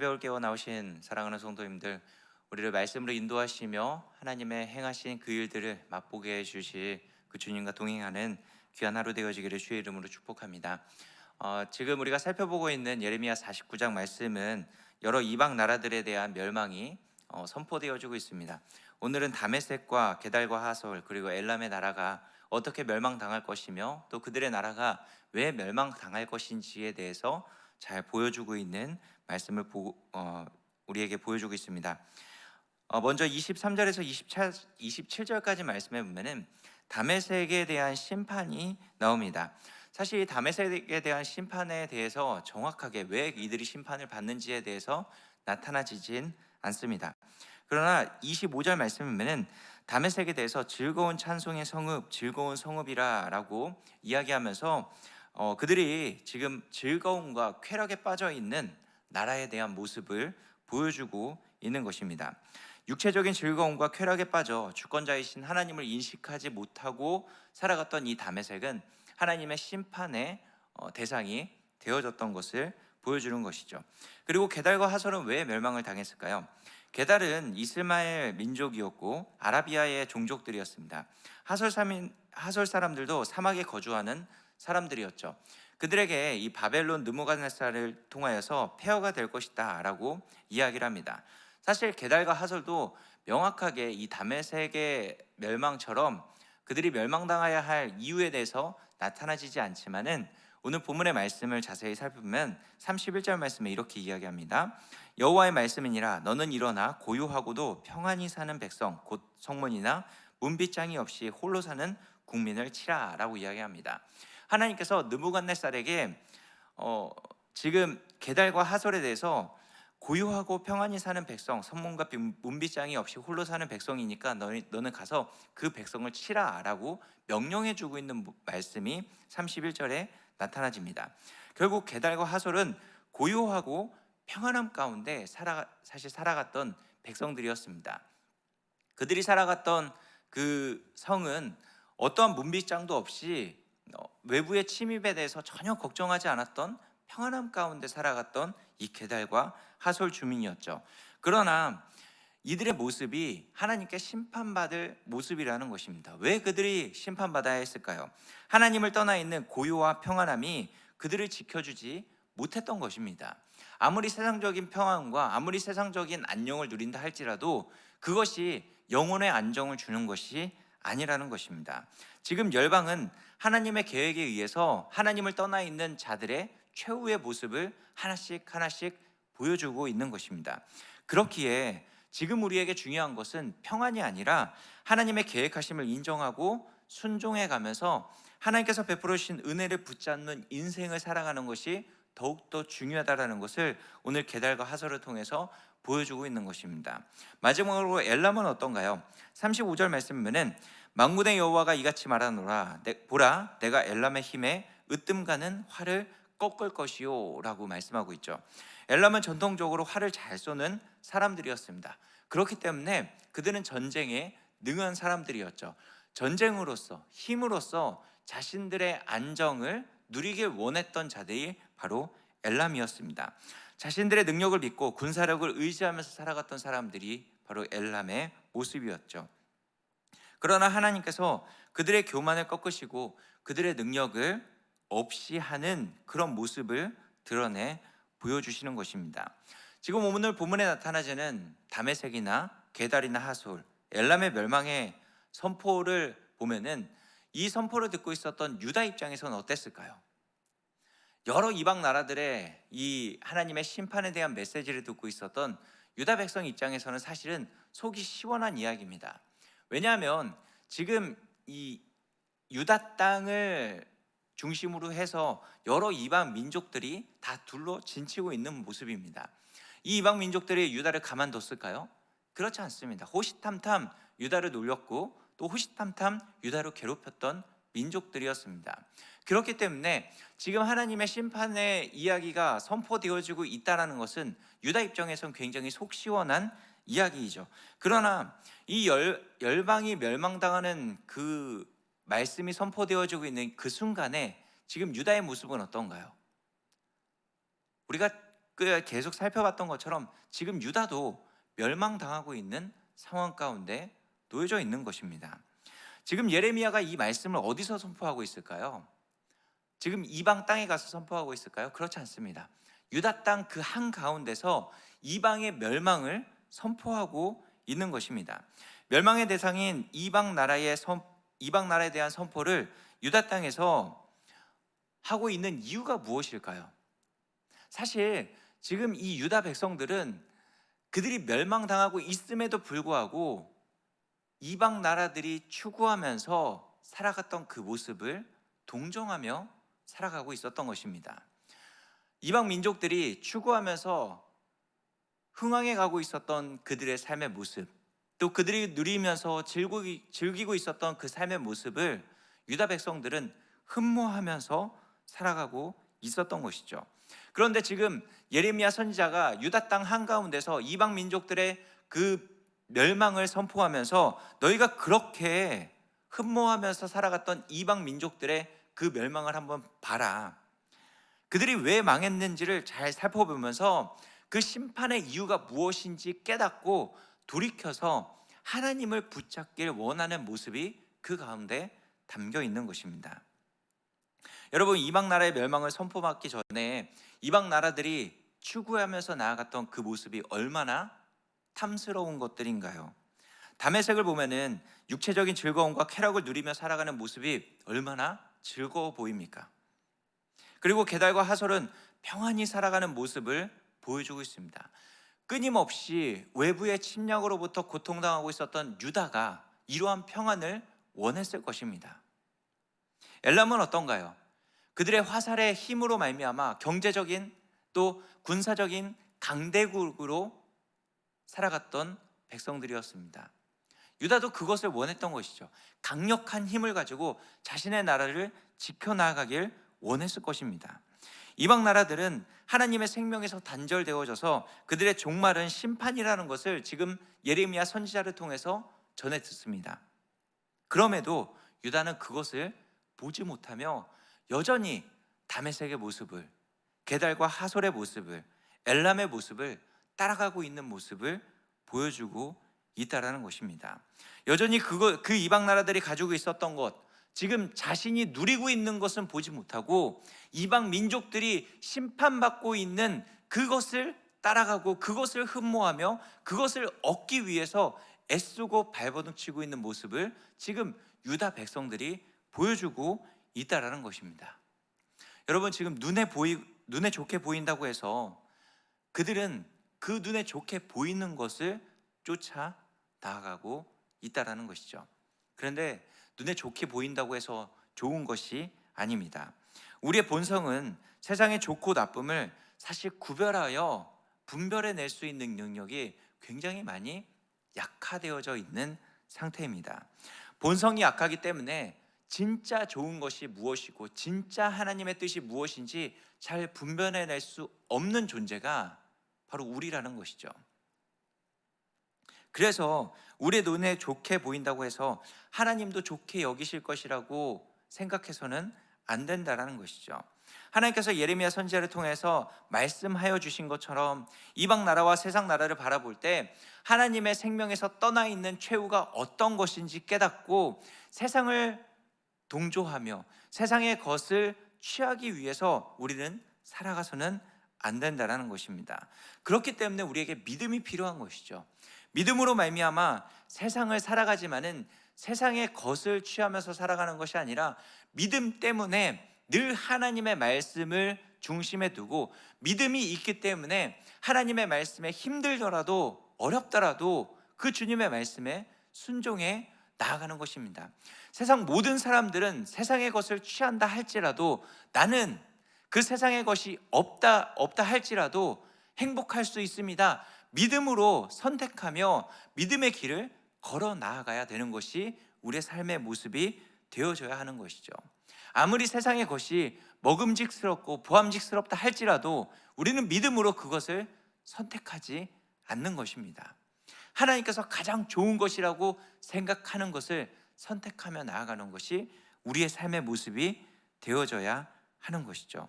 새벽을 깨워 나오신 사랑하는 성도님들, 우리를 말씀으로 인도하시며 하나님의 행하신 그 일들을 맛보게 해주실 그 주님과 동행하는 귀한 하루 되어지기를 주의 이름으로 축복합니다. 지금 우리가 살펴보고 있는 예레미야 49장 말씀은 여러 이방 나라들에 대한 멸망이 선포되어지고 있습니다. 오늘은 다메섹과 게달과 하솔 그리고 엘람의 나라가 어떻게 멸망당할 것이며 또 그들의 나라가 왜 멸망당할 것인지에 대해서 잘 보여주고 있는 말씀을 우리에게 보여주고 있습니다. 먼저 23절에서 27절까지 말씀해 보면은 다메섹에 대한 심판이 나옵니다. 사실 다메섹에 대한 심판에 대해서 정확하게 왜 이들이 심판을 받는지에 대해서 나타나지진 않습니다. 그러나 25절 말씀에 보면은 다메섹에 대해서 즐거운 찬송의 성읍, 즐거운 성읍이라라고 이야기하면서 그들이 지금 즐거움과 쾌락에 빠져 있는 나라에 대한 모습을 보여주고 있는 것입니다. 육체적인 즐거움과 쾌락에 빠져 주권자이신 하나님을 인식하지 못하고 살아갔던 이 다메섹은 하나님의 심판의 대상이 되어졌던 것을 보여주는 것이죠. 그리고 게달과 하솔은 왜 멸망을 당했을까요? 게달은 이스마엘 민족이었고 아라비아의 종족들이었습니다. 하솔 사람들도 사막에 거주하는 사람들이었죠. 그들에게 이 바벨론 느부갓네살을 통하여서 폐허가 될 것이다 라고 이야기를 합니다. 사실 게달과 하솔도 명확하게 이 다메섹의 멸망처럼 그들이 멸망당해야 할 이유에 대해서 나타나지지 않지만은 오늘 본문의 말씀을 자세히 살펴보면 31절 말씀에 이렇게 이야기합니다. 여호와의 말씀이니라 너는 일어나 고요하고도 평안히 사는 백성 곧 성문이나 문빗장이 없이 홀로 사는 국민을 치라 라고 이야기합니다. 하나님께서 느부갓네살에게 지금 게달과 하솔에 대해서 고요하고 평안히 사는 백성, 성문과 문빗장이 없이 홀로 사는 백성이니까 너는 가서 그 백성을 치라 라고 명령해 주고 있는 말씀이 31절에 나타나집니다. 결국 게달과 하솔은 고요하고 평안함 가운데 사실 살아갔던 백성들이었습니다. 그들이 살아갔던 그 성은 어떠한 문빗장도 없이 외부의 침입에 대해서 전혀 걱정하지 않았던 평안함 가운데 살아갔던 이 게달과 하솔 주민이었죠. 그러나 이들의 모습이 하나님께 심판받을 모습이라는 것입니다. 왜 그들이 심판받아야 했을까요? 하나님을 떠나 있는 고요와 평안함이 그들을 지켜주지 못했던 것입니다. 아무리 세상적인 평안과 아무리 세상적인 안녕을 누린다 할지라도 그것이 영혼의 안정을 주는 것이 아니라는 것입니다. 지금 열방은 하나님의 계획에 의해서 하나님을 떠나 있는 자들의 최후의 모습을 하나씩 보여주고 있는 것입니다. 그렇기에 지금 우리에게 중요한 것은 평안이 아니라 하나님의 계획하심을 인정하고 순종해 가면서 하나님께서 베풀어 주신 은혜를 붙잡는 인생을 살아가는 것이 더욱더 중요하다는 것을 오늘 게달과 하솔을 통해서 보여주고 있는 것입니다. 마지막으로 엘람은 어떤가요? 35절 말씀이면은 만군의 여호와가 이같이 말하노라 보라 내가 엘람의 힘에 으뜸가는 활을 꺾을 것이요 라고 말씀하고 있죠. 엘람은 전통적으로 활을 잘 쏘는 사람들이었습니다. 그렇기 때문에 그들은 전쟁에 능한 사람들이었죠. 전쟁으로서 힘으로써 자신들의 안정을 누리길 원했던 자들이 바로 엘람이었습니다. 자신들의 능력을 믿고 군사력을 의지하면서 살아갔던 사람들이 바로 엘람의 모습이었죠. 그러나 하나님께서 그들의 교만을 꺾으시고 그들의 능력을 없이 하는 그런 모습을 드러내 보여주시는 것입니다. 지금 오늘 본문에 나타나지는 다메섹이나 게달이나 하솔, 엘람의 멸망의 선포를 보면은 이 선포를 듣고 있었던 유다 입장에서는 어땠을까요? 여러 이방 나라들의 이 하나님의 심판에 대한 메시지를 듣고 있었던 유다 백성 입장에서는 사실은 속이 시원한 이야기입니다. 왜냐하면 지금 이 유다 땅을 중심으로 해서 여러 이방 민족들이 다 둘러 진치고 있는 모습입니다. 이 이방 민족들이 유다를 가만뒀을까요? 그렇지 않습니다. 호시탐탐 유다를 놀렸고 또 호시탐탐 유다를 괴롭혔던 민족들이었습니다. 그렇기 때문에 지금 하나님의 심판의 이야기가 선포되어지고 있다는 것은 유다 입장에선 굉장히 속 시원한 이야기이죠. 그러나 이 열방이 멸망당하는 그 말씀이 선포되어지고 있는 그 순간에 지금 유다의 모습은 어떤가요? 우리가 계속 살펴봤던 것처럼 지금 유다도 멸망당하고 있는 상황 가운데 놓여져 있는 것입니다. 지금 예레미야가 이 말씀을 어디서 선포하고 있을까요? 지금 이방 땅에 가서 선포하고 있을까요? 그렇지 않습니다. 유다 땅 그 한가운데서 이방의 멸망을 선포하고 있는 것입니다. 멸망의 대상인 이방 나라에 대한 선포를 유다 땅에서 하고 있는 이유가 무엇일까요? 사실 지금 이 유다 백성들은 그들이 멸망당하고 있음에도 불구하고 이방 나라들이 추구하면서 살아갔던 그 모습을 동정하며 살아가고 있었던 것입니다. 이방 민족들이 추구하면서 흥황해 가고 있었던 그들의 삶의 모습, 또 그들이 누리면서 즐기고 있었던 그 삶의 모습을 유다 백성들은 흠모하면서 살아가고 있었던 것이죠. 그런데 지금 예레미야 선지자가 유다 땅 한가운데서 이방 민족들의 그 멸망을 선포하면서 너희가 그렇게 흠모하면서 살아갔던 이방 민족들의 그 멸망을 한번 봐라. 그들이 왜 망했는지를 잘 살펴보면서 그 심판의 이유가 무엇인지 깨닫고 돌이켜서 하나님을 붙잡길 원하는 모습이 그 가운데 담겨 있는 것입니다. 여러분, 이방 나라의 멸망을 선포받기 전에 이방 나라들이 추구하면서 나아갔던 그 모습이 얼마나 탐스러운 것들인가요? 다메섹을 보면은 육체적인 즐거움과 쾌락을 누리며 살아가는 모습이 얼마나 즐거워 보입니까? 그리고 게달과 하솔은 평안히 살아가는 모습을 보여주고 있습니다. 끊임없이 외부의 침략으로부터 고통당하고 있었던 유다가 이러한 평안을 원했을 것입니다. 엘람은 어떤가요? 그들의 화살의 힘으로 말미암아 경제적인 또 군사적인 강대국으로 살아갔던 백성들이었습니다. 유다도 그것을 원했던 것이죠. 강력한 힘을 가지고 자신의 나라를 지켜나가길 원했을 것입니다. 이방 나라들은 하나님의 생명에서 단절되어져서 그들의 종말은 심판이라는 것을 지금 예레미야 선지자를 통해서 전해 듣습니다. 그럼에도 유다는 그것을 보지 못하며 여전히 다메섹의 모습을, 게달과 하솔의 모습을, 엘람의 모습을 따라가고 있는 모습을 보여주고 있다라는 것입니다. 여전히 그 이방 나라들이 가지고 있었던 것, 지금 자신이 누리고 있는 것은 보지 못하고 이방 민족들이 심판받고 있는 그것을 따라가고 그것을 흠모하며 그것을 얻기 위해서 애쓰고 발버둥치고 있는 모습을 지금 유다 백성들이 보여주고 있다라는 것입니다. 여러분, 지금 눈에 좋게 보인다고 해서 그들은 그 눈에 좋게 보이는 것을 쫓아 나아가고 있다라는 것이죠. 그런데 눈에 좋게 보인다고 해서 좋은 것이 아닙니다. 우리의 본성은 세상의 좋고 나쁨을 사실 구별하여 분별해낼 수 있는 능력이 굉장히 많이 약화되어져 있는 상태입니다. 본성이 약하기 때문에 진짜 좋은 것이 무엇이고 진짜 하나님의 뜻이 무엇인지 잘 분별해낼 수 없는 존재가 바로 우리라는 것이죠. 그래서 우리의 눈에 좋게 보인다고 해서 하나님도 좋게 여기실 것이라고 생각해서는 안 된다라는 것이죠. 하나님께서 예레미야 선지자를 통해서 말씀하여 주신 것처럼 이방 나라와 세상 나라를 바라볼 때 하나님의 생명에서 떠나 있는 최후가 어떤 것인지 깨닫고 세상을 동조하며 세상의 것을 취하기 위해서 우리는 살아가서는 안 된다라는 것입니다. 그렇기 때문에 우리에게 믿음이 필요한 것이죠. 믿음으로 말미암아 세상을 살아가지만은 세상의 것을 취하면서 살아가는 것이 아니라 믿음 때문에 늘 하나님의 말씀을 중심에 두고 믿음이 있기 때문에 하나님의 말씀에 힘들더라도 어렵더라도 그 주님의 말씀에 순종해 나아가는 것입니다. 세상 모든 사람들은 세상의 것을 취한다 할지라도 나는 그 세상의 것이 없다 할지라도 행복할 수 있습니다. 믿음으로 선택하며 믿음의 길을 걸어 나아가야 되는 것이 우리의 삶의 모습이 되어져야 하는 것이죠. 아무리 세상의 것이 먹음직스럽고 보암직스럽다 할지라도 우리는 믿음으로 그것을 선택하지 않는 것입니다. 하나님께서 가장 좋은 것이라고 생각하는 것을 선택하며 나아가는 것이 우리의 삶의 모습이 되어져야 하는 것이죠.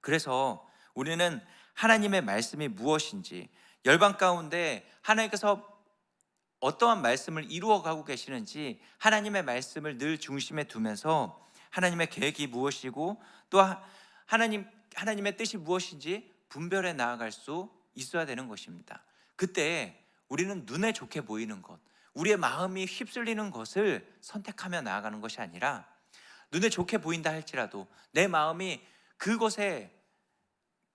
그래서 우리는 하나님의 말씀이 무엇인지, 열방 가운데 하나님께서 어떠한 말씀을 이루어가고 계시는지 하나님의 말씀을 늘 중심에 두면서 하나님의 계획이 무엇이고 또 하나님의 뜻이 무엇인지 분별해 나아갈 수 있어야 되는 것입니다. 그때 우리는 눈에 좋게 보이는 것, 우리의 마음이 휩쓸리는 것을 선택하며 나아가는 것이 아니라, 눈에 좋게 보인다 할지라도 내 마음이 그것에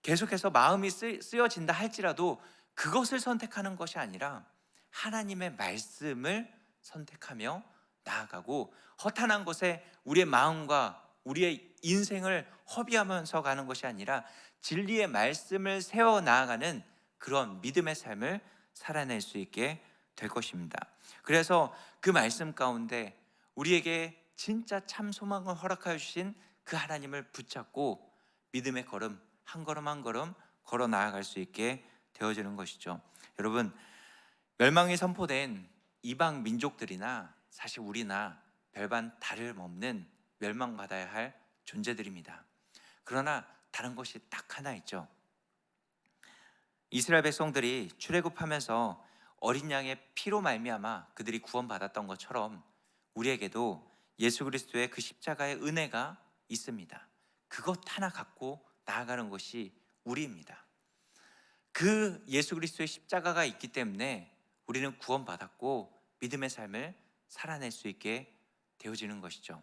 계속해서 마음이 쓰여진다 할지라도 그것을 선택하는 것이 아니라 하나님의 말씀을 선택하며 나아가고, 허탄한 것에 우리의 마음과 우리의 인생을 허비하면서 가는 것이 아니라 진리의 말씀을 세워 나아가는 그런 믿음의 삶을 살아낼 수 있게 될 것입니다. 그래서 그 말씀 가운데 우리에게 진짜 참 소망을 허락하여 주신 그 하나님을 붙잡고 믿음의 걸음 한 걸음 한 걸음 걸어 나아갈 수 있게 되어지는 것이죠. 여러분, 멸망이 선포된 이방 민족들이나 사실 우리나 별반 다름없는 멸망받아야 할 존재들입니다. 그러나 다른 것이 딱 하나 있죠. 이스라엘 백성들이 출애굽하면서 어린 양의 피로 말미암아 그들이 구원받았던 것처럼 우리에게도 예수 그리스도의 그 십자가의 은혜가 있습니다. 그것 하나 갖고 나아가는 것이 우리입니다. 그 예수 그리스도의 십자가가 있기 때문에 우리는 구원받았고 믿음의 삶을 살아낼 수 있게 되어지는 것이죠.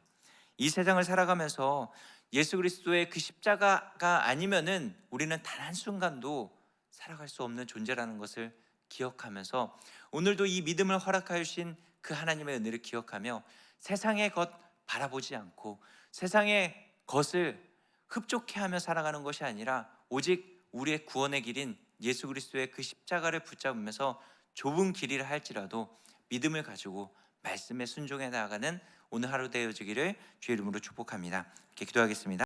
이 세상을 살아가면서 예수 그리스도의 그 십자가가 아니면은 우리는 단 한순간도 살아갈 수 없는 존재라는 것을 기억하면서 오늘도 이 믿음을 허락하여 주신 그 하나님의 은혜를 기억하며 세상의 것 바라보지 않고 세상의 것을 흡족해 하며 살아가는 것이 아니라 오직 우리의 구원의 길인 예수 그리스도의 그 십자가를 붙잡으면서 좁은 길이라 할지라도 믿음을 가지고 말씀에 순종해 나아가는 오늘 하루 되어지기를 주의 이름으로 축복합니다. 이렇게 기도하겠습니다.